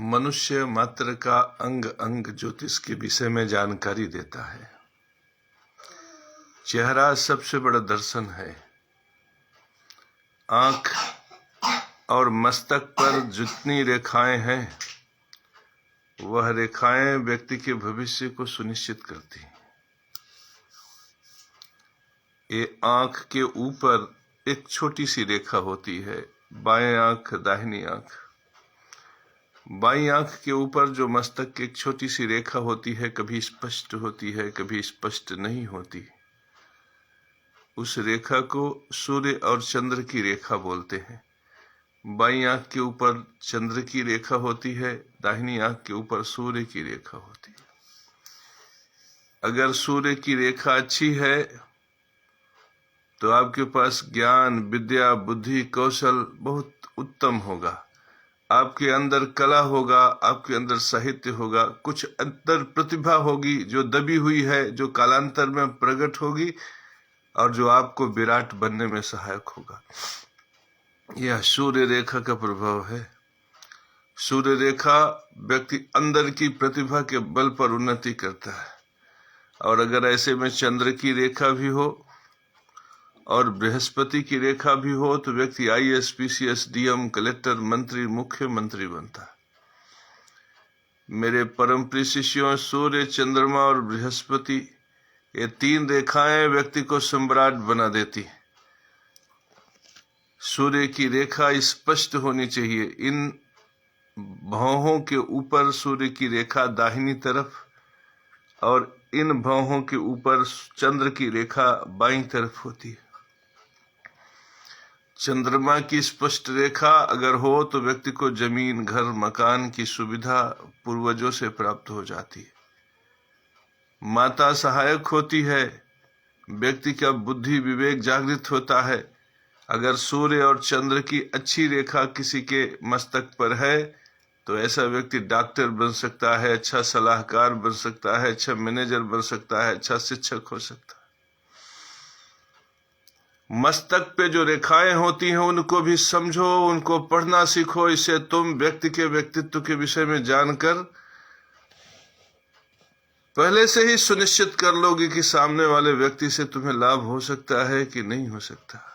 मनुष्य मात्र का अंग अंग ज्योतिष के विषय में जानकारी देता है। चेहरा सबसे बड़ा दर्शन है। आंख और मस्तक पर जितनी रेखाएं हैं, वह रेखाएं व्यक्ति के भविष्य को सुनिश्चित करती हैं। ये आंख के ऊपर एक छोटी सी रेखा होती है, बाएं आंख दाहिनी आंख। बाईं आंख के ऊपर जो मस्तक की एक छोटी सी रेखा होती है, कभी स्पष्ट होती है, कभी स्पष्ट नहीं होती। उस रेखा को सूर्य और चंद्र की रेखा बोलते हैं। बाईं आंख के ऊपर चंद्र की रेखा होती है, दाहिनी आंख के ऊपर सूर्य की रेखा होती है। अगर सूर्य की रेखा अच्छी है तो आपके पास ज्ञान, विद्या, बुद्धि, कौशल बहुत उत्तम होगा। आपके अंदर कला होगा, आपके अंदर साहित्य होगा, कुछ अंतर प्रतिभा होगी जो दबी हुई है, जो कालांतर में प्रकट होगी और जो आपको विराट बनने में सहायक होगा। यह सूर्य रेखा का प्रभाव है। सूर्य रेखा व्यक्ति अंदर की प्रतिभा के बल पर उन्नति करता है। और अगर ऐसे में चंद्र की रेखा भी हो और बृहस्पति की रेखा भी हो तो व्यक्ति IAS, PCS, DM, कलेक्टर, मंत्री, मुख्यमंत्री बनता है। मेरे परम प्रिय शिष्यों, सूर्य, चंद्रमा और बृहस्पति, ये तीन रेखाएं व्यक्ति को सम्राट बना देती। सूर्य की रेखा स्पष्ट होनी चाहिए। इन भौहों के ऊपर सूर्य की रेखा दाहिनी तरफ और इन भौहों के ऊपर चंद्र की रेखा बाईं तरफ होती है। चंद्रमा की स्पष्ट रेखा अगर हो तो व्यक्ति को जमीन, घर, मकान की सुविधा पूर्वजों से प्राप्त हो जाती है। माता सहायक होती है, व्यक्ति का बुद्धि विवेक जागृत होता है। अगर सूर्य और चंद्र की अच्छी रेखा किसी के मस्तक पर है तो ऐसा व्यक्ति डॉक्टर बन सकता है, अच्छा सलाहकार बन सकता है, अच्छा मैनेजर बन सकता है, अच्छा शिक्षक हो सकता है। मस्तक पे जो रेखाएं होती हैं उनको भी समझो, उनको पढ़ना सीखो। इससे तुम व्यक्ति के व्यक्तित्व के विषय में जानकर पहले से ही सुनिश्चित कर लोगे कि सामने वाले व्यक्ति से तुम्हें लाभ हो सकता है कि नहीं हो सकता।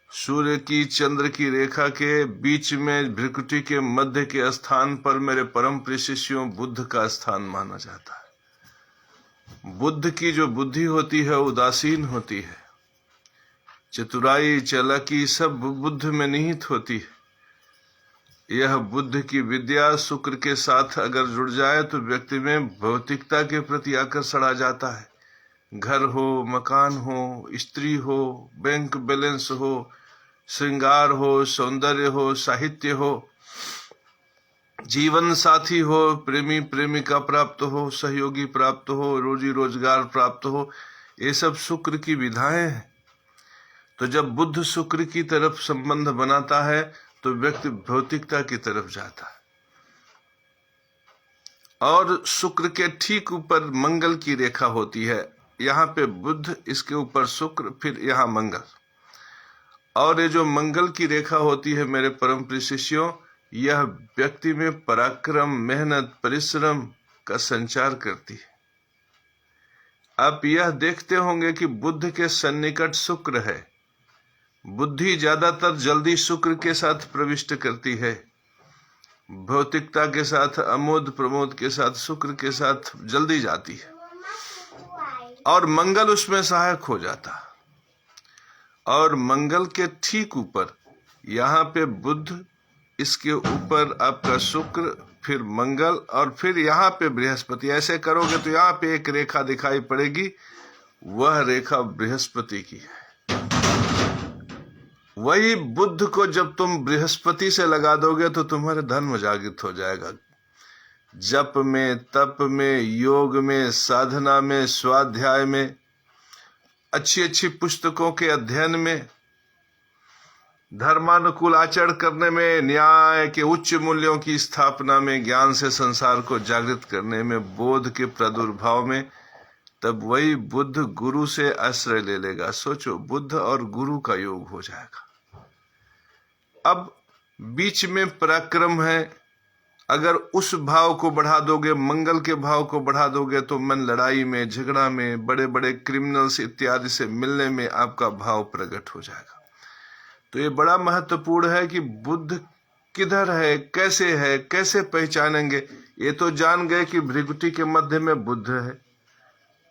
सूर्य की चंद्र की रेखा के बीच में भ्रिकुटी के मध्य के स्थान पर मेरे परम प्रिय शिष्यों बुद्ध का स्थान माना जाता है। बुद्ध की जो बुद्धि होती है उदासीन होती है। चतुराई, चालाकी सब बुद्ध में निहित होती है। यह बुद्ध की विद्या शुक्र के साथ अगर जुड़ जाए तो व्यक्ति में भौतिकता के प्रति आकर्षण आ जाता है। घर हो, मकान हो, स्त्री हो, बैंक बैलेंस हो, श्रृंगार हो, सौंदर्य हो, साहित्य हो, जीवन साथी हो, प्रेमी प्रेमिका प्राप्त हो, सहयोगी प्राप्त हो, रोजी रोजगार प्राप्त हो, ये सब शुक्र की विधाएं हैं। तो जब बुद्ध शुक्र की तरफ संबंध बनाता है तो व्यक्ति भौतिकता की तरफ जाता है। और शुक्र के ठीक ऊपर मंगल की रेखा होती है। यहाँ पे बुद्ध, इसके ऊपर शुक्र, फिर यहाँ मंगल। और ये जो मंगल की रेखा होती है मेरे परम प्रिय शिष्यों, यह व्यक्ति में पराक्रम, मेहनत, परिश्रम का संचार करती है। आप यह देखते होंगे कि बुद्ध के सन्निकट शुक्र है। बुद्धि ज्यादातर जल्दी शुक्र के साथ प्रविष्ट करती है। भौतिकता के साथ, अमोद प्रमोद के साथ, शुक्र के साथ जल्दी जाती है और मंगल उसमें सहायक हो जाता। और मंगल के ठीक ऊपर यहाँ पे बुद्ध, इसके ऊपर आपका शुक्र, फिर मंगल और फिर यहाँ पे बृहस्पति। ऐसे करोगे तो यहाँ पे एक रेखा दिखाई पड़ेगी, वह रेखा बृहस्पति की है। वही बुद्ध को जब तुम बृहस्पति से लगा दोगे तो तुम्हारे धर्म जागृत हो जाएगा। जप में, तप में, योग में, साधना में, स्वाध्याय में, अच्छी अच्छी पुस्तकों के अध्ययन में, धर्मानुकूल आचरण करने में, न्याय के उच्च मूल्यों की स्थापना में, ज्ञान से संसार को जागृत करने में, बोध के प्रादुर्भाव में, तब वही बुद्ध गुरु से आश्रय ले लेगा। सोचो, बुद्ध और गुरु का योग हो जाएगा। अब बीच में पराक्रम है। अगर उस भाव को बढ़ा दोगे, मंगल के भाव को बढ़ा दोगे, तो मन लड़ाई में, झगड़ा में, बड़े बड़े क्रिमिनल्स इत्यादि से मिलने में आपका भाव प्रकट हो जाएगा। तो ये बड़ा महत्वपूर्ण है कि बुद्ध किधर है, कैसे पहचानेंगे। ये तो जान गए कि भृगुटी के मध्य में बुद्ध है,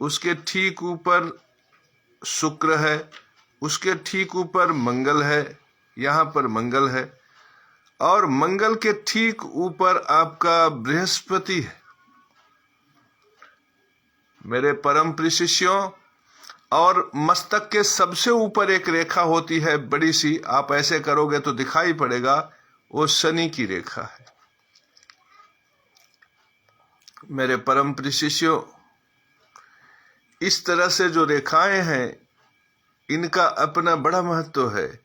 उसके ठीक ऊपर शुक्र है, उसके ठीक ऊपर मंगल है, यहाँ पर मंगल है, और मंगल के ठीक ऊपर आपका बृहस्पति है। मेरे परम प्रिय शिष्यों, और मस्तक के सबसे ऊपर एक रेखा होती है बड़ी सी, आप ऐसे करोगे तो दिखाई पड़ेगा, वो शनि की रेखा है। मेरे परम प्रिय शिष्यों, इस तरह से जो रेखाएं हैं, इनका अपना बड़ा महत्व है।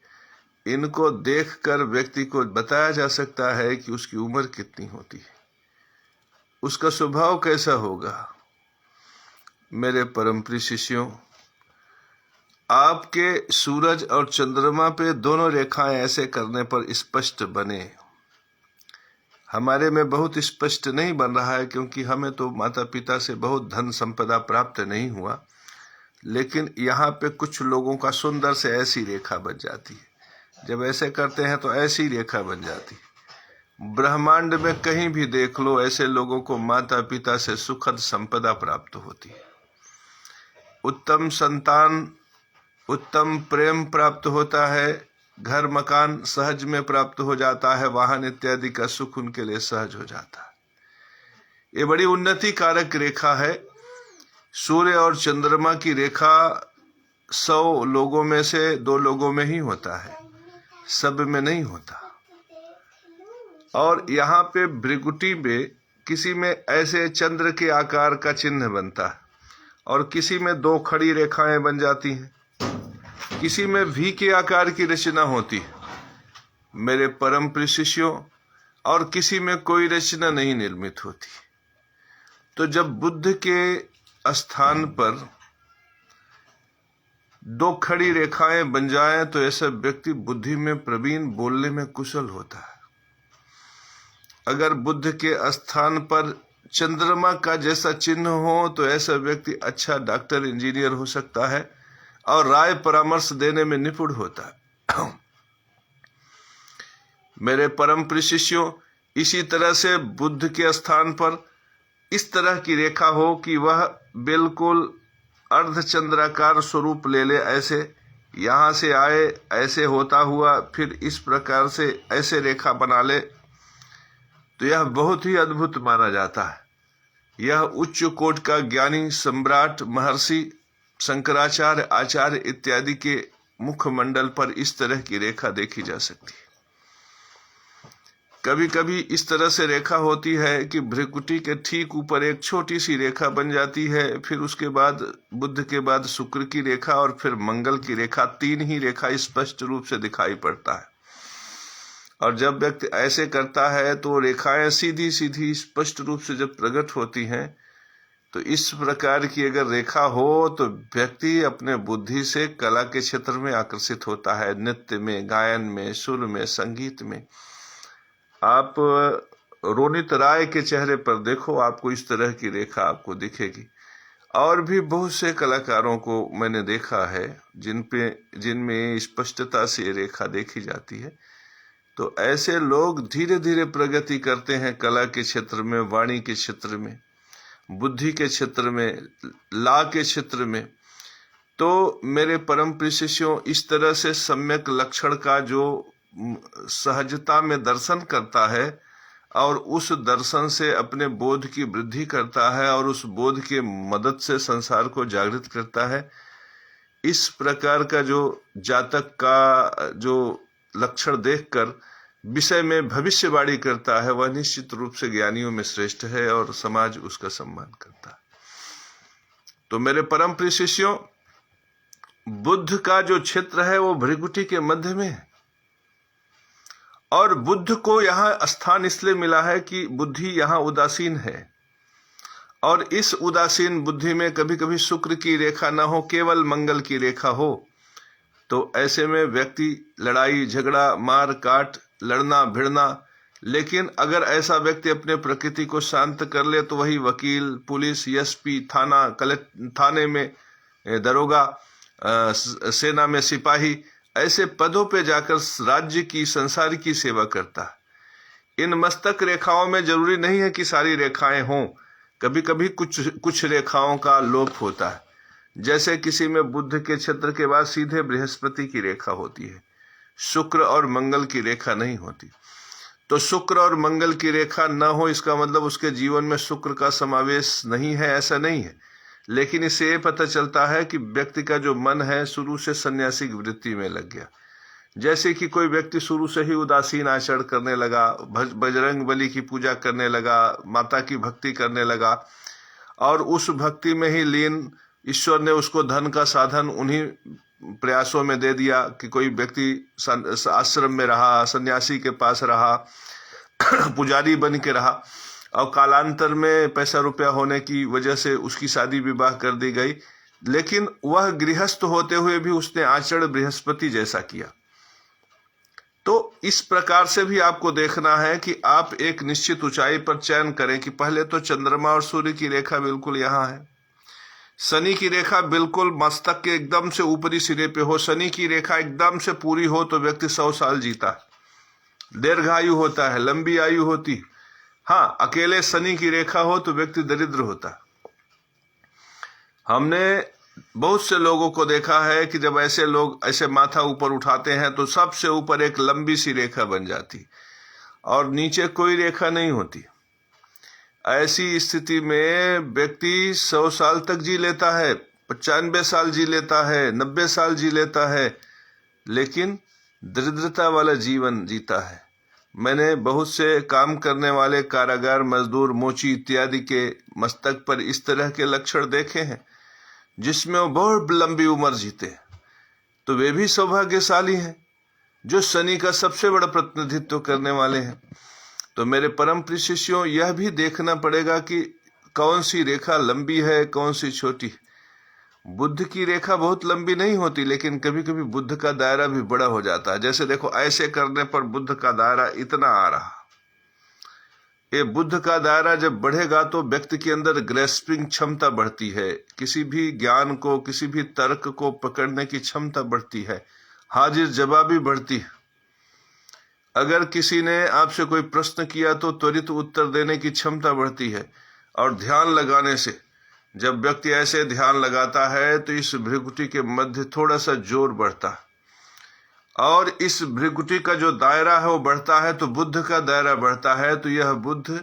इनको देखकर व्यक्ति को बताया जा सकता है कि उसकी उम्र कितनी होती है, उसका स्वभाव कैसा होगा। मेरे परम प्रिय शिष्यों, आपके सूरज और चंद्रमा पे दोनों रेखाएं ऐसे करने पर स्पष्ट बने। हमारे में बहुत स्पष्ट नहीं बन रहा है, क्योंकि हमें तो माता पिता से बहुत धन संपदा प्राप्त नहीं हुआ, लेकिन यहाँ पे कुछ लोगों का सुंदर से ऐसी रेखा बन जाती है। जब ऐसे करते हैं तो ऐसी रेखा बन जाती है। ब्रह्मांड में कहीं भी देख लो, ऐसे लोगों को माता पिता से सुखद संपदा प्राप्त होती है, उत्तम संतान, उत्तम प्रेम प्राप्त होता है, घर मकान सहज में प्राप्त हो जाता है, वाहन इत्यादि का सुख उनके लिए सहज हो जाता है। ये बड़ी उन्नति कारक रेखा है। सूर्य और चंद्रमा की रेखा 100 लोगों में से 2 लोगों में ही होता है, सब में नहीं होता। और यहाँ पे भृगुटी में किसी में ऐसे चंद्र के आकार का चिन्ह बनता है, और किसी में 2 खड़ी रेखाएं बन जाती हैं, किसी में वी के आकार की रचना होती है, मेरे परम प्रिय शिष्यों, और किसी में कोई रचना नहीं निर्मित होती। तो जब बुद्ध के स्थान पर 2 खड़ी रेखाएं बन जाएं, तो ऐसा व्यक्ति बुद्धि में प्रवीण, बोलने में कुशल होता है। अगर बुद्ध के स्थान पर चंद्रमा का जैसा चिन्ह हो, तो ऐसा व्यक्ति अच्छा डॉक्टर, इंजीनियर हो सकता है और राय परामर्श देने में निपुण होता है। मेरे परम प्रिय शिष्यों, इसी तरह से बुद्ध के स्थान पर इस तरह की रेखा हो कि वह बिल्कुल अर्धचंद्राकार स्वरूप ले ले, ऐसे यहाँ से आए, ऐसे होता हुआ फिर इस प्रकार से ऐसे रेखा बना ले, तो यह बहुत ही अद्भुत माना जाता है। यह उच्च कोटि का ज्ञानी सम्राट महर्षि शंकराचार्य, आचार्य इत्यादि के मुखमंडल पर इस तरह की रेखा देखी जा सकती है। कभी कभी इस तरह से रेखा होती है कि भृकुटी के ठीक ऊपर एक छोटी सी रेखा बन जाती है, फिर उसके बाद बुद्ध के बाद शुक्र की रेखा और फिर मंगल की रेखा, 3 ही रेखा स्पष्ट रूप से दिखाई पड़ता है। और जब व्यक्ति ऐसे करता है तो रेखाएं सीधी सीधी स्पष्ट रूप से जब प्रकट होती हैं, तो इस प्रकार की अगर रेखा हो तो व्यक्ति अपने बुद्धि से कला के क्षेत्र में आकर्षित होता है, नृत्य में, गायन में, सुर में, संगीत में। आप रोनित राय के चेहरे पर देखो, आपको इस तरह की रेखा आपको दिखेगी। और भी बहुत से कलाकारों को मैंने देखा है जिनमें स्पष्टता से रेखा देखी जाती है। तो ऐसे लोग धीरे धीरे प्रगति करते हैं कला के क्षेत्र में, वाणी के क्षेत्र में, बुद्धि के क्षेत्र में, ला के क्षेत्र में। तो मेरे परम प्रिय शिष्यों, इस तरह से सम्यक लक्षण का जो सहजता में दर्शन करता है और उस दर्शन से अपने बोध की वृद्धि करता है और उस बोध के मदद से संसार को जागृत करता है, इस प्रकार का जो जातक का जो लक्षण देखकर विषय में भविष्यवाणी करता है, वह निश्चित रूप से ज्ञानियों में श्रेष्ठ है और समाज उसका सम्मान करता है। तो मेरे परम प्रिय शिष्यों, बुद्ध का जो क्षेत्र है वो भृगुटी के मध्य में है, और बुद्ध को यहाँ स्थान इसलिए मिला है कि बुद्धि यहाँ उदासीन है, और इस उदासीन बुद्धि में कभी कभी शुक्र की रेखा न हो, केवल मंगल की रेखा हो, तो ऐसे में व्यक्ति लड़ाई झगड़ा, मार काट लड़ना भिड़ना। लेकिन अगर ऐसा व्यक्ति अपने प्रकृति को शांत कर ले तो वही वकील, पुलिस, एसपी, थाने में दरोगा, सेना में सिपाही, ऐसे पदों पे जाकर राज्य की, संसार की सेवा करता है। इन मस्तक रेखाओं में जरूरी नहीं है कि सारी रेखाएं हों, कभी कभी कुछ रेखाओं का लोप होता है। जैसे किसी में बुध के क्षेत्र के बाद सीधे बृहस्पति की रेखा होती है, शुक्र और मंगल की रेखा नहीं होती। तो शुक्र और मंगल की रेखा न हो इसका मतलब उसके जीवन में शुक्र का समावेश नहीं है, ऐसा नहीं है। लेकिन इससे ये पता चलता है कि व्यक्ति का जो मन है शुरू से सन्यासी वृत्ति में लग गया। जैसे कि कोई व्यक्ति शुरू से ही उदासीन आचरण करने लगा, बजरंग बली की पूजा करने लगा, माता की भक्ति करने लगा, और उस भक्ति में ही लीन ईश्वर ने उसको धन का साधन उन्हीं प्रयासों में दे दिया कि कोई व्यक्ति आश्रम में रहा, सन्यासी के पास रहा, पुजारी बन के रहा, और कालांतर में पैसा रुपया होने की वजह से उसकी शादी विवाह कर दी गई। लेकिन वह गृहस्थ होते हुए भी उसने आचरण बृहस्पति जैसा किया। तो इस प्रकार से भी आपको देखना है कि आप एक निश्चित ऊंचाई पर चयन करें कि पहले तो चंद्रमा और सूर्य की रेखा बिल्कुल यहाँ है, शनि की रेखा बिल्कुल मस्तक के एकदम से ऊपरी सिरे पे हो। शनि की रेखा एकदम से पूरी हो तो व्यक्ति 100 साल जीता है, दीर्घायु होता है, लंबी आयु होती। हाँ, अकेले शनि की रेखा हो तो व्यक्ति दरिद्र होता है। हमने बहुत से लोगों को देखा है कि जब ऐसे लोग ऐसे माथा ऊपर उठाते हैं तो सबसे ऊपर एक लंबी सी रेखा बन जाती और नीचे कोई रेखा नहीं होती। ऐसी स्थिति में व्यक्ति 100 साल तक जी लेता है, 95 साल जी लेता है, 90 साल जी लेता है, लेकिन दरिद्रता वाला जीवन जीता है। मैंने बहुत से काम करने वाले कारागार मजदूर, मोची इत्यादि के मस्तक पर इस तरह के लक्षण देखे हैं जिसमें वो बहुत लंबी उम्र जीते। तो वे भी सौभाग्यशाली हैं जो शनि का सबसे बड़ा प्रतिनिधित्व करने वाले हैं। तो मेरे परम प्रिय शिष्यों, यह भी देखना पड़ेगा कि कौन सी रेखा लंबी है, कौन सी छोटी। बुद्ध की रेखा बहुत लंबी नहीं होती, लेकिन कभी कभी बुद्ध का दायरा भी बड़ा हो जाता है। जैसे देखो, ऐसे करने पर बुद्ध का दायरा इतना आ रहा। ये बुद्ध का दायरा जब बढ़ेगा तो व्यक्ति के अंदर ग्रेस्पिंग क्षमता बढ़ती है, किसी भी ज्ञान को, किसी भी तर्क को पकड़ने की क्षमता बढ़ती है, हाजिर जवाबी बढ़ती है। अगर किसी ने आपसे कोई प्रश्न किया तो त्वरित उत्तर देने की क्षमता बढ़ती है। और ध्यान लगाने से, जब व्यक्ति ऐसे ध्यान लगाता है तो इस भृकुटी के मध्य थोड़ा सा जोर बढ़ता है, और इस भृकुटी का जो दायरा है वो बढ़ता है तो बुद्ध का दायरा बढ़ता है। तो यह बुद्ध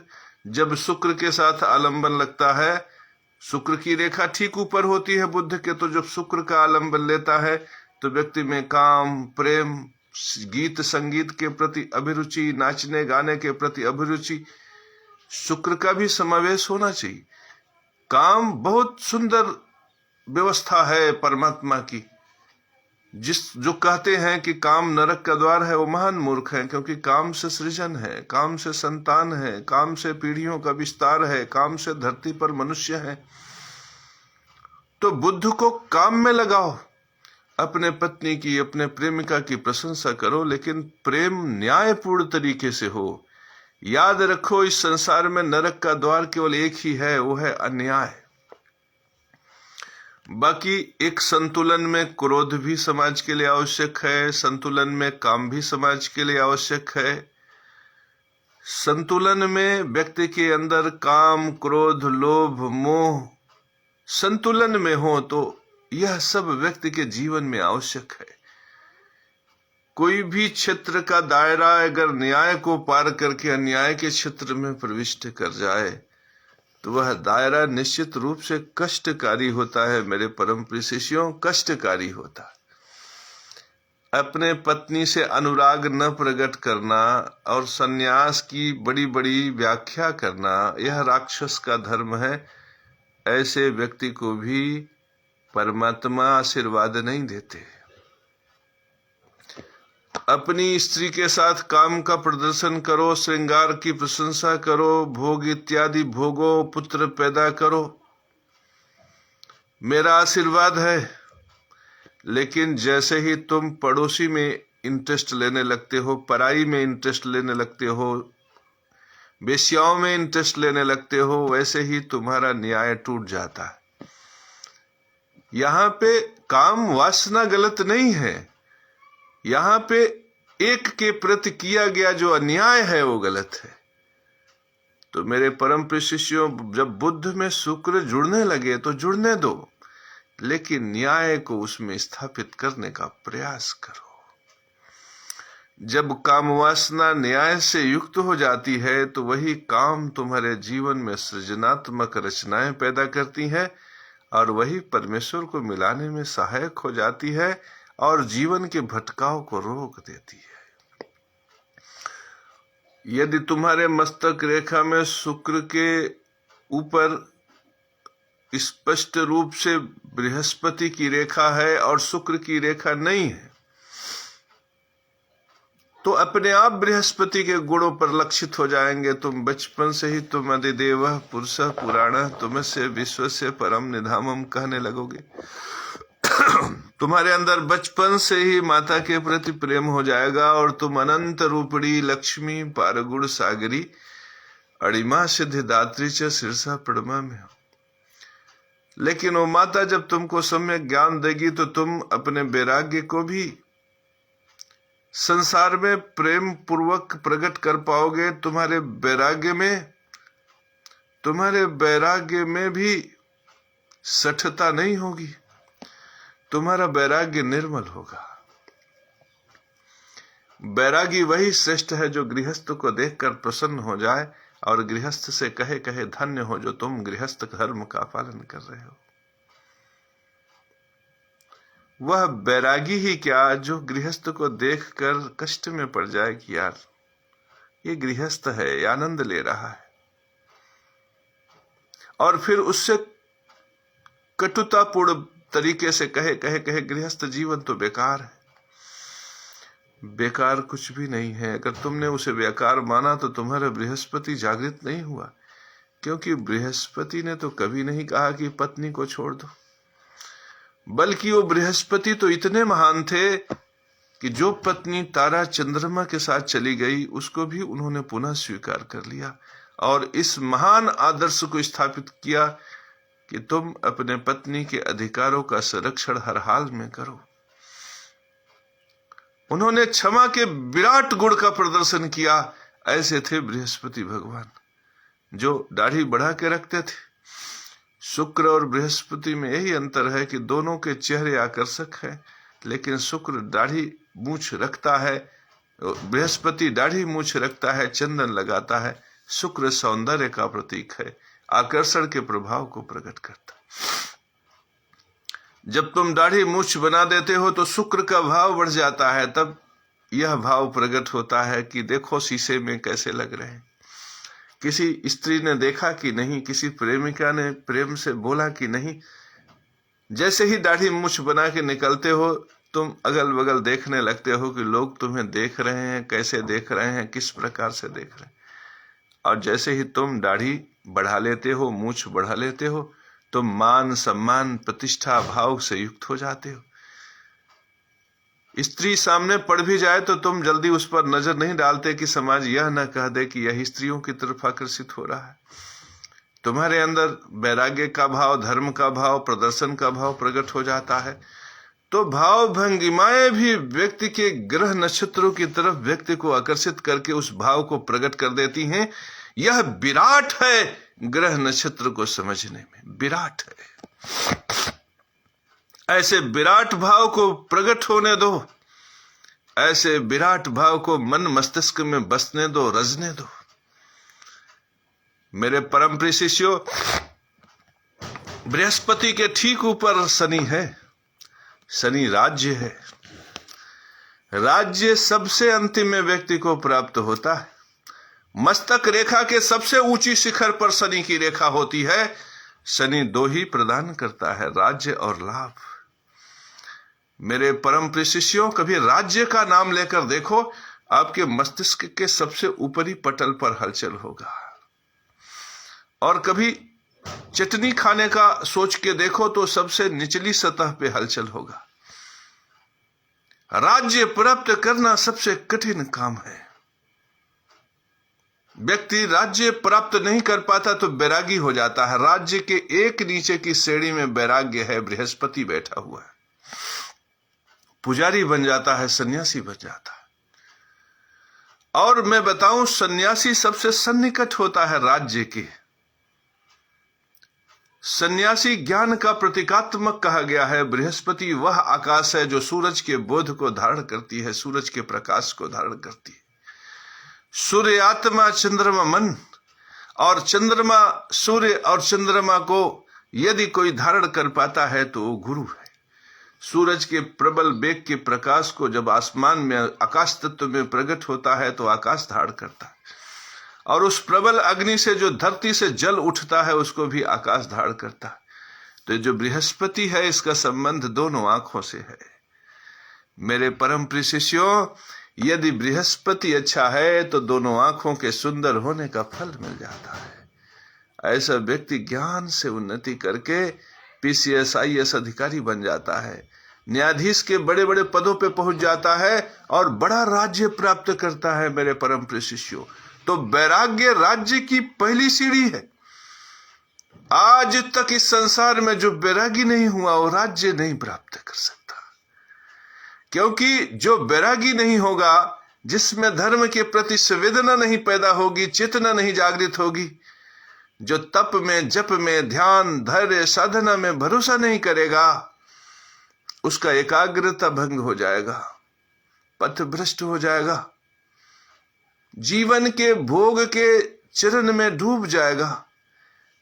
जब शुक्र के साथ आलंबन लगता है, शुक्र की रेखा ठीक ऊपर होती है बुद्ध के, तो जब शुक्र का आलंबन लेता है तो व्यक्ति में काम, प्रेम, गीत संगीत के प्रति अभिरुचि, नाचने गाने के प्रति अभिरुचि, शुक्र का भी समावेश होना चाहिए। काम बहुत सुंदर व्यवस्था है परमात्मा की। जो कहते हैं कि काम नरक का द्वार है वो महान मूर्ख है, क्योंकि काम से सृजन है, काम से संतान है, काम से पीढ़ियों का विस्तार है, काम से धरती पर मनुष्य है। तो बुद्ध को काम में लगाओ, अपने पत्नी की, अपने प्रेमिका की प्रशंसा करो, लेकिन प्रेम न्यायपूर्ण तरीके से हो। याद रखो, इस संसार में नरक का द्वार केवल एक ही है, वो है अन्याय। बाकी एक संतुलन में क्रोध भी समाज के लिए आवश्यक है, संतुलन में काम भी समाज के लिए आवश्यक है। संतुलन में व्यक्ति के अंदर काम, क्रोध, लोभ, मोह संतुलन में हो तो यह सब व्यक्ति के जीवन में आवश्यक है। कोई भी क्षेत्र का दायरा अगर न्याय को पार करके अन्याय के क्षेत्र में प्रविष्ट कर जाए तो वह दायरा निश्चित रूप से कष्टकारी होता है। मेरे परम प्रिय शिष्यों, कष्टकारी होता है। अपने पत्नी से अनुराग न प्रकट करना और सन्यास की बड़ी बड़ी व्याख्या करना, यह राक्षस का धर्म है। ऐसे व्यक्ति को भी परमात्मा आशीर्वाद नहीं देते। अपनी स्त्री के साथ काम का प्रदर्शन करो, श्रृंगार की प्रशंसा करो, भोग इत्यादि भोगो, पुत्र पैदा करो, मेरा आशीर्वाद है। लेकिन जैसे ही तुम पड़ोसी में इंटरेस्ट लेने लगते हो, पढ़ाई में इंटरेस्ट लेने लगते हो, वेश्याओं में इंटरेस्ट लेने लगते हो, वैसे ही तुम्हारा न्याय टूट जाता है। यहां पे काम वासना गलत नहीं है, यहां पे एक के प्रति किया गया जो अन्याय है वो गलत है। तो मेरे परम प्रिय शिष्यों, जब बुद्ध में शुक्र जुड़ने लगे तो जुड़ने दो, लेकिन न्याय को उसमें स्थापित करने का प्रयास करो। जब काम वासना न्याय से युक्त हो जाती है तो वही काम तुम्हारे जीवन में सृजनात्मक रचनाएं पैदा करती है और वही परमेश्वर को मिलाने में सहायक हो जाती है और जीवन के भटकाव को रोक देती है। यदि तुम्हारे मस्तक रेखा में शुक्र के ऊपर स्पष्ट रूप से बृहस्पति की रेखा है और शुक्र की रेखा नहीं है, तो अपने आप बृहस्पति के गुणों पर लक्षित हो जाएंगे। तुम बचपन से ही तुम अधिदेव पुरुष पुराण तुमसे विश्व से परम निधामम कहने लगोगे। तुम्हारे अंदर बचपन से ही माता के प्रति प्रेम हो जाएगा और तुम अनंत रूपड़ी लक्ष्मी पारगुण सागरी अड़िमा सिद्धिदात्री च शीर्षा पड़मा में हो। लेकिन वो माता जब तुमको सम्यक ज्ञान देगी तो तुम अपने वैराग्य को भी संसार में प्रेम पूर्वक प्रकट कर पाओगे। तुम्हारे वैराग्य में भी सठता नहीं होगी, तुम्हारा वैराग्य निर्मल होगा। वैरागी वही श्रेष्ठ है जो गृहस्थ को देखकर प्रसन्न हो जाए और गृहस्थ से कहे कहे धन्य हो जो तुम गृहस्थ धर्म का पालन कर रहे हो। वह बैरागी ही क्या जो गृहस्थ को देखकर कष्ट में पड़ जाए कि यार ये गृहस्थ है, ये आनंद ले रहा है, और फिर उससे कटुतापूर्ण तरीके से कहे कहे कहे गृहस्थ जीवन तो बेकार है। बेकार कुछ भी नहीं है। अगर तुमने उसे बेकार माना तो तुम्हारा बृहस्पति जागृत नहीं हुआ, क्योंकि बृहस्पति ने तो कभी नहीं कहा कि पत्नी को छोड़ दो, बल्कि वो बृहस्पति तो इतने महान थे कि जो पत्नी तारा चंद्रमा के साथ चली गई उसको भी उन्होंने पुनः स्वीकार कर लिया और इस महान आदर्श को स्थापित किया कि तुम अपने पत्नी के अधिकारों का संरक्षण हर हाल में करो। उन्होंने क्षमा के विराट गुण का प्रदर्शन किया। ऐसे थे बृहस्पति भगवान जो दाढ़ी बढ़ा के रखते थे। शुक्र और बृहस्पति में यही अंतर है कि दोनों के चेहरे आकर्षक हैं, लेकिन शुक्र दाढ़ी मूछ रखता है, बृहस्पति दाढ़ी मूछ रखता है, चंदन लगाता है। शुक्र सौंदर्य का प्रतीक है, आकर्षण के प्रभाव को प्रकट करता। जब तुम दाढ़ी मूछ बना देते हो तो शुक्र का भाव बढ़ जाता है, तब यह भाव प्रकट होता है कि देखो शीशे में कैसे लग रहे हैं। किसी स्त्री ने देखा कि नहीं, किसी प्रेमिका ने प्रेम से बोला कि नहीं। जैसे ही दाढ़ी मूछ बना के निकलते हो तुम अगल बगल देखने लगते हो कि लोग तुम्हें देख रहे हैं, कैसे देख रहे हैं, किस प्रकार से देख रहे हैं। और जैसे ही तुम दाढ़ी बढ़ा लेते हो, मूछ बढ़ा लेते हो, तुम मान सम्मान प्रतिष्ठा भाव से युक्त हो जाते हो। स्त्री सामने पड़ भी जाए तो तुम जल्दी उस पर नजर नहीं डालते कि समाज यह न कह दे कि यह स्त्रियों की तरफ आकर्षित हो रहा है। तुम्हारे अंदर वैराग्य का भाव, धर्म का भाव, प्रदर्शन का भाव प्रकट हो जाता है। तो भाव भंगिमाएं भी व्यक्ति के ग्रह नक्षत्रों की तरफ व्यक्ति को आकर्षित करके उस भाव को प्रकट कर देती हैं। यह विराट है ग्रह नक्षत्र को समझने में, विराट है। ऐसे विराट भाव को प्रकट होने दो, ऐसे विराट भाव को मन मस्तिष्क में बसने दो, रजने दो। मेरे परम प्रिय शिष्यों, बृहस्पति के ठीक ऊपर शनि है। शनि राज्य है। राज्य सबसे अंतिम में व्यक्ति को प्राप्त होता है। मस्तक रेखा के सबसे ऊंची शिखर पर शनि की रेखा होती है। शनि दो ही प्रदान करता है, राज्य और लाभ। मेरे परम प्रिय शिष्यों, कभी राज्य का नाम लेकर देखो, आपके मस्तिष्क के सबसे ऊपरी पटल पर हलचल होगा। और कभी चटनी खाने का सोच के देखो तो सबसे निचली सतह पे हलचल होगा। राज्य प्राप्त करना सबसे कठिन काम है। व्यक्ति राज्य प्राप्त नहीं कर पाता तो बैरागी हो जाता है। राज्य के एक नीचे की श्रेणी में वैराग्य है, बृहस्पति बैठा हुआ है, पुजारी बन जाता है, सन्यासी बन जाता है। और मैं बताऊं, सन्यासी सबसे सन्निकट होता है राज्य के। सन्यासी ज्ञान का प्रतीकात्मक कहा गया है। बृहस्पति वह आकाश है जो सूरज के बोध को धारण करती है, सूरज के प्रकाश को धारण करती है। सूर्य आत्मा, चंद्रमा मन, और चंद्रमा सूर्य और चंद्रमा को यदि कोई धारण कर पाता है तो वो गुरु है। सूरज के प्रबल वेग के प्रकाश को जब आसमान में आकाश तत्व में प्रकट होता है तो आकाश धारण करता है, और उस प्रबल अग्नि से जो धरती से जल उठता है उसको भी आकाश धारण करता है। तो जो बृहस्पति है इसका संबंध दोनों आंखों से है। मेरे परम प्रिय शिष्यों, यदि बृहस्पति अच्छा है तो दोनों आंखों के सुंदर होने का फल मिल जाता है। ऐसा व्यक्ति ज्ञान से उन्नति करके PCS IAS अधिकारी बन जाता है, न्यायाधीश के बड़े बड़े पदों पे पहुंच जाता है और बड़ा राज्य प्राप्त करता है। मेरे परम प्रिय शिष्यों, तो वैराग्य राज्य की पहली सीढ़ी है। आज तक इस संसार में जो वैरागी नहीं हुआ वो राज्य नहीं प्राप्त कर सकता, क्योंकि जो वैरागी नहीं होगा, जिसमें धर्म के प्रति संवेदना नहीं पैदा होगी, चेतना नहीं जागृत होगी, जो तप में, जप में, ध्यान, धैर्य, साधना में भरोसा नहीं करेगा, उसका एकाग्रता भंग हो जाएगा, पथ भ्रष्ट हो जाएगा, जीवन के भोग के चरण में डूब जाएगा।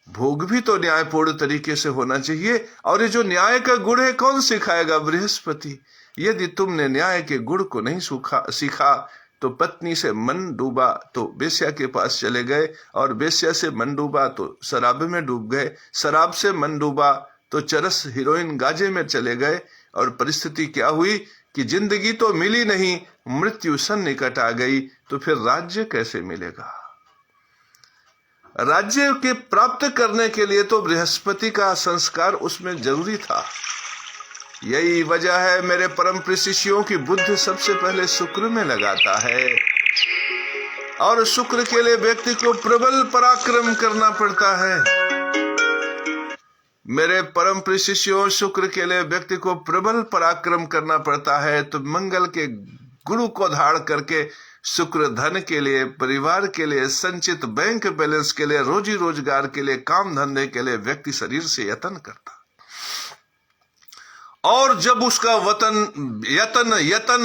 भोग भी तो न्यायपूर्ण तरीके से होना चाहिए, और ये जो न्याय का गुण है कौन सिखाएगा? बृहस्पति। यदि तुमने न्याय के गुण को नहीं सीखा तो पत्नी से मन डूबा तो बेश्या के पास चले गए, और बेश्या से मन डूबा तो शराब में डूब गए, शराब से मन डूबा तो चरस हीरोइन गाजे में चले गए, और परिस्थिति क्या हुई कि जिंदगी तो मिली नहीं, मृत्यु सन्निकट आ गई। तो फिर राज्य कैसे मिलेगा? राज्य के प्राप्त करने के लिए तो बृहस्पति का संस्कार उसमें जरूरी था। यही वजह है मेरे परम प्रिय शिष्यों की बुद्धि सबसे पहले शुक्र में लगाता है, और शुक्र के लिए व्यक्ति को प्रबल पराक्रम करना पड़ता है। मेरे परम प्रिय शिष्यों, शुक्र के लिए व्यक्ति को प्रबल पराक्रम करना पड़ता है। तो मंगल के गुरु को धारण करके शुक्र धन के लिए, परिवार के लिए, संचित बैंक बैलेंस के लिए, रोजी रोजगार के लिए, काम धंधे के लिए व्यक्ति शरीर से यत्न करता। और जब उसका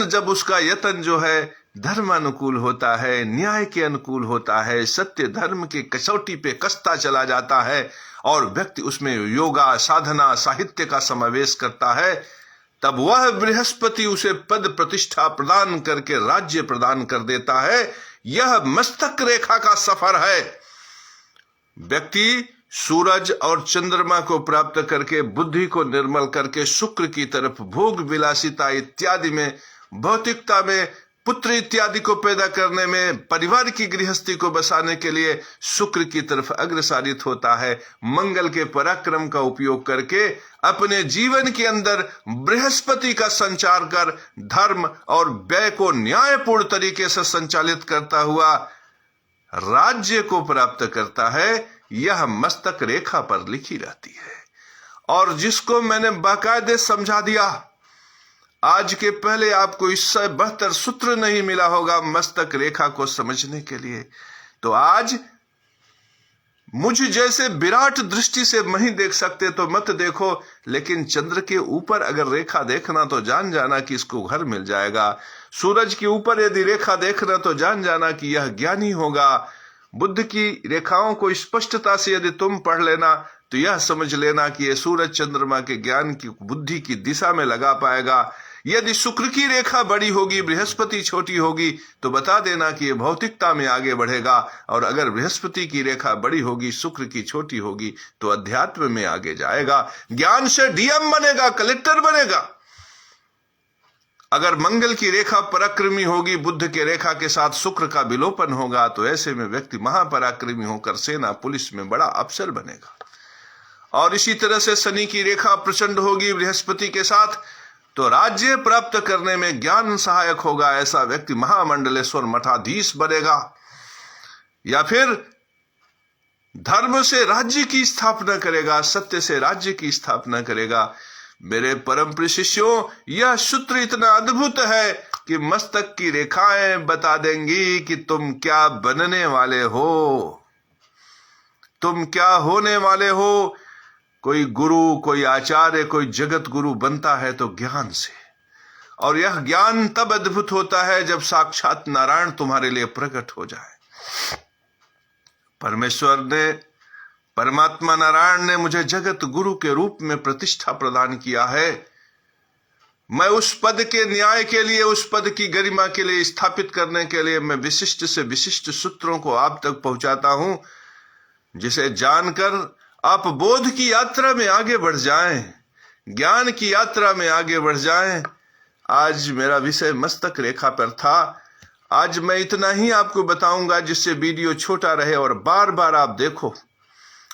जब उसका यत्न जो है धर्मानुकूल होता है, न्याय के अनुकूल होता है, सत्य धर्म की कसौटी पे कसता चला जाता है, और व्यक्ति उसमें योगा, साधना, साहित्य का समावेश करता है, तब वह बृहस्पति उसे पद प्रतिष्ठा प्रदान करके राज्य प्रदान कर देता है। यह मस्तक रेखा का सफर है। व्यक्ति सूरज और चंद्रमा को प्राप्त करके, बुद्धि को निर्मल करके शुक्र की तरफ, भोग विलासिता इत्यादि में, भौतिकता में, पुत्र इत्यादि को पैदा करने में, परिवार की गृहस्थी को बसाने के लिए शुक्र की तरफ अग्रसारित होता है। मंगल के पराक्रम का उपयोग करके अपने जीवन के अंदर बृहस्पति का संचार कर धर्म और व्यय को न्यायपूर्ण तरीके से संचालित करता हुआ राज्य को प्राप्त करता है। यह मस्तक रेखा पर लिखी रहती है, और जिसको मैंने बाकायदे समझा दिया। आज के पहले आपको इससे बेहतर सूत्र नहीं मिला होगा मस्तक रेखा को समझने के लिए। तो आज मुझ जैसे विराट दृष्टि से नहीं देख सकते तो मत देखो, लेकिन चंद्र के ऊपर अगर रेखा देखना तो जान जाना कि इसको घर मिल जाएगा। सूरज के ऊपर यदि रेखा देखना तो जान जाना कि यह ज्ञानी होगा। बुद्ध की रेखाओं को स्पष्टता से यदि तुम पढ़ लेना तो यह समझ लेना कि यह सूरज चंद्रमा के ज्ञान की, बुद्धि की दिशा में लगा पाएगा। यदि शुक्र की रेखा बड़ी होगी, बृहस्पति छोटी होगी, तो बता देना कि यह भौतिकता में आगे बढ़ेगा, और अगर बृहस्पति की रेखा बड़ी होगी, शुक्र की छोटी होगी, तो अध्यात्म में आगे जाएगा, ज्ञान से DM बनेगा, कलेक्टर बनेगा। अगर मंगल की रेखा पराक्रमी होगी, बुद्ध के रेखा के साथ शुक्र का विलोपन होगा, तो ऐसे में व्यक्ति महापराक्रमी होकर सेना पुलिस में बड़ा अफसर बनेगा। और इसी तरह से शनि की रेखा प्रचंड होगी बृहस्पति के साथ, तो राज्य प्राप्त करने में ज्ञान सहायक होगा। ऐसा व्यक्ति महामंडलेश्वर मठाधीश बनेगा, या फिर धर्म से राज्य की स्थापना करेगा, सत्य से राज्य की स्थापना करेगा। मेरे परम प्रिय शिष्यों, यह सूत्र इतना अद्भुत है कि मस्तक की रेखाएं बता देंगी कि तुम क्या बनने वाले हो, तुम क्या होने वाले हो। कोई गुरु, कोई आचार्य, कोई जगत गुरु बनता है तो ज्ञान से, और यह ज्ञान तब अद्भुत होता है जब साक्षात नारायण तुम्हारे लिए प्रकट हो जाए। परमेश्वर ने, परमात्मा नारायण ने मुझे जगत गुरु के रूप में प्रतिष्ठा प्रदान किया है। मैं उस पद के न्याय के लिए, उस पद की गरिमा के लिए, स्थापित करने के लिए मैं विशिष्ट से विशिष्ट सूत्रों को आप तक पहुंचाता हूं, जिसे जानकर आप बोध की यात्रा में आगे बढ़ जाएं, ज्ञान की यात्रा में आगे बढ़ जाएं। आज मेरा विषय मस्तक रेखा पर था। आज मैं इतना ही आपको बताऊंगा जिससे वीडियो छोटा रहे और बार बार आप देखो।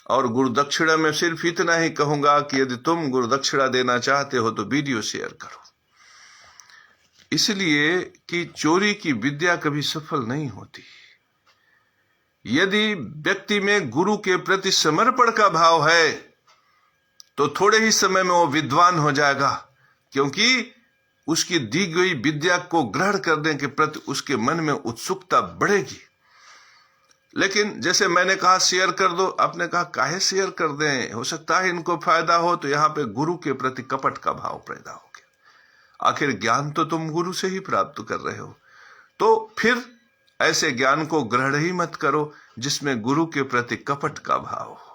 और गुरु दक्षिणा में सिर्फ इतना ही कहूंगा कि यदि तुम गुरु दक्षिणा देना चाहते हो तो वीडियो शेयर करो, इसलिए कि चोरी की विद्या कभी सफल नहीं होती। यदि व्यक्ति में गुरु के प्रति समर्पण का भाव है तो थोड़े ही समय में वो विद्वान हो जाएगा, क्योंकि उसकी दी गई विद्या को ग्रहण करने के प्रति उसके मन में उत्सुकता बढ़ेगी। लेकिन जैसे मैंने कहा शेयर कर दो, आपने कहा काहे शेयर कर दें, हो सकता है इनको फायदा हो, तो यहां पे गुरु के प्रति कपट का भाव पैदा हो गया। आखिर ज्ञान तो तुम गुरु से ही प्राप्त कर रहे हो, तो फिर ऐसे ज्ञान को ग्रहण ही मत करो जिसमें गुरु के प्रति कपट का भाव हो।